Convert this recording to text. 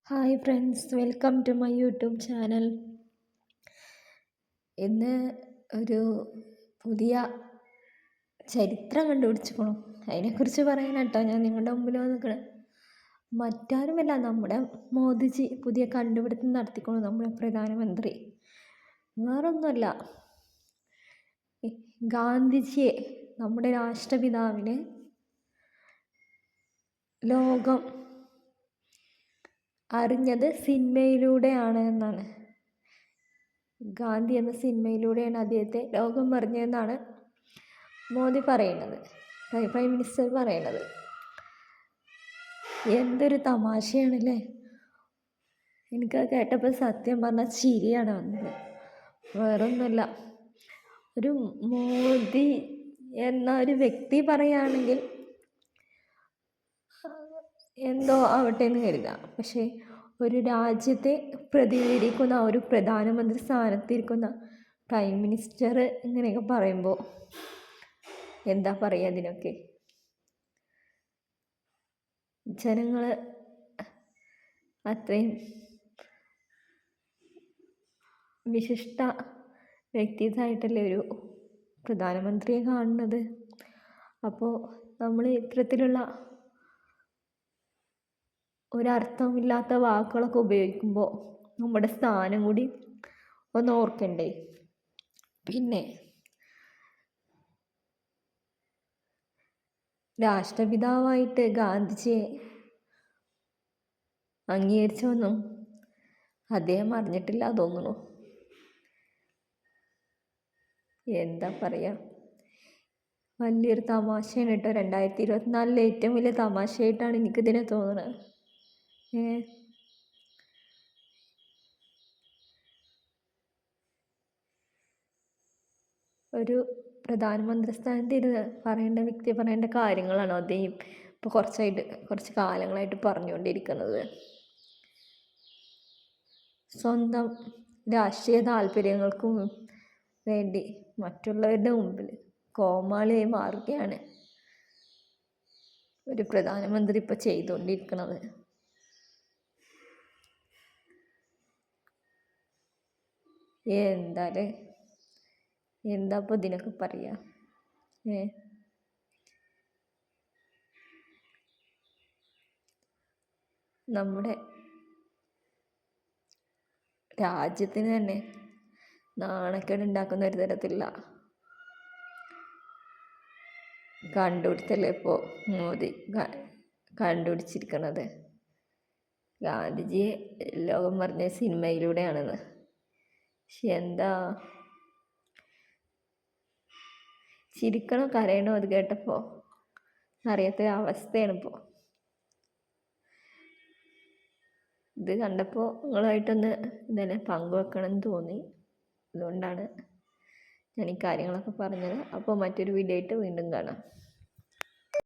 Hi friends, welcome to my YouTube channel. ഇന്ന് ഒരു പുതിയ ചരിത്രം കണ്ടുപിടിച്ചിരിക്കണു. അതിനെക്കുറിച്ച് പറയാനാട്ടോ ഞാൻ നിങ്ങളുടെ മുമ്പിൽ വന്നിരിക്കണേ. മറ്റാരുമല്ല, നമ്മുടെ മോദിജി പുതിയ കണ്ടുപിടുത്തം നടത്തിക്കണു. നമ്മുടെ പ്രധാനമന്ത്രി വേറൊന്നുമല്ല, ഗാന്ധിജിയെ, നമ്മുടെ രാഷ്ട്രപിതാവിനെ ലോകം അറിഞ്ഞത് സിനിമയിലൂടെയാണ് എന്നാണ്. ഗാന്ധി എന്ന സിനിമയിലൂടെയാണ് അദ്ദേഹത്തെ ലോകം അറിഞ്ഞതെന്നാണ് മോദി പറയുന്നത്, പ്രൈം മിനിസ്റ്റർ പറയുന്നത്. എന്തൊരു തമാശയാണല്ലേ! എനിക്കത് കേട്ടപ്പോൾ സത്യം പറഞ്ഞാൽ ചിരിയാണ് വന്നത്. വേറൊന്നുമല്ല, ഒരു മോദി എന്ന ഒരു വ്യക്തി പറയുകയാണെങ്കിൽ എന്തോ ആവട്ടെ എന്ന് കരുതാം. പക്ഷേ ഒരു രാജ്യത്തെ പ്രതിനിധീകരിക്കുന്ന ഒരു പ്രധാനമന്ത്രി സ്ഥാനത്തിരിക്കുന്ന പ്രൈം മിനിസ്റ്റർ ഇങ്ങനെയൊക്കെ പറയുമ്പോൾ എന്താ പറയുക? അതിനൊക്കെ ജനങ്ങൾ അത്രയും വിശിഷ്ട വ്യക്തിത്വമായിട്ടല്ലേ ഒരു പ്രധാനമന്ത്രിയെ കാണുന്നത്. അപ്പോൾ നമ്മൾ ഇത്തരത്തിലുള്ള ഒരർത്ഥമില്ലാത്ത വാക്കുകളൊക്കെ ഉപയോഗിക്കുമ്പോൾ നമ്മുടെ സ്ഥാനം കൂടി ഒന്ന് ഓർക്കണ്ടേ? പിന്നെ രാഷ്ട്രപിതാവായിട്ട് ഗാന്ധിജിയെ അംഗീകരിച്ചൊന്നും അദ്ദേഹം അറിഞ്ഞിട്ടില്ല തോന്നുന്നു. എന്താ പറയുക, വലിയൊരു തമാശയാണ് കേട്ടോ. 2024 ഏറ്റവും വലിയ തമാശയായിട്ടാണ് എനിക്കിതിനെ തോന്നുന്നത്. ഒരു പ്രധാനമന്ത്രി സ്ഥാനത്തിരുന്ന് പറയേണ്ട വ്യക്തി പറയേണ്ട കാര്യങ്ങളാണോ അദ്ദേഹം ഇപ്പോൾ കുറച്ച് കാലങ്ങളായിട്ട് പറഞ്ഞുകൊണ്ടിരിക്കുന്നത്? സ്വന്തം രാഷ്ട്രീയ താല്പര്യങ്ങൾക്കും വേണ്ടി മറ്റുള്ളവരുടെ മുമ്പിൽ കോമാളിയായി മാറുകയാണ് ഒരു പ്രധാനമന്ത്രി ഇപ്പോൾ ചെയ്തുകൊണ്ടിരിക്കുന്നത്. എന്താ ഇപ്പോൾ ഇതിനൊക്കെ പറയുക? നമ്മുടെ രാജ്യത്തിന് തന്നെ നാണക്കേട് ഉണ്ടാക്കുന്ന ഒരു തരത്തിലുള്ള കണ്ടുപിടുത്തല്ലേ ഇപ്പോൾ മോദി കണ്ടുപിടിച്ചിരിക്കുന്നത്. ഗാന്ധിജിയെ ലോകം പറഞ്ഞ സിനിമയിലൂടെയാണെന്ന്. പക്ഷെ എന്താ, ചിരിക്കണോ കരയണോ അത് കേട്ടപ്പോൾ അറിയാത്ത അവസ്ഥയാണ് ഇപ്പോൾ. ഇത് കണ്ടപ്പോൾ നിങ്ങളുമായിട്ടൊന്ന് ഇതന്നെ പങ്കുവെക്കണം എന്ന് തോന്നി. അതുകൊണ്ടാണ് ഞാൻ ഈ കാര്യങ്ങളൊക്കെ പറഞ്ഞത്. അപ്പോൾ മറ്റൊരു വീഡിയോ ആയിട്ട് വീണ്ടും കാണാം.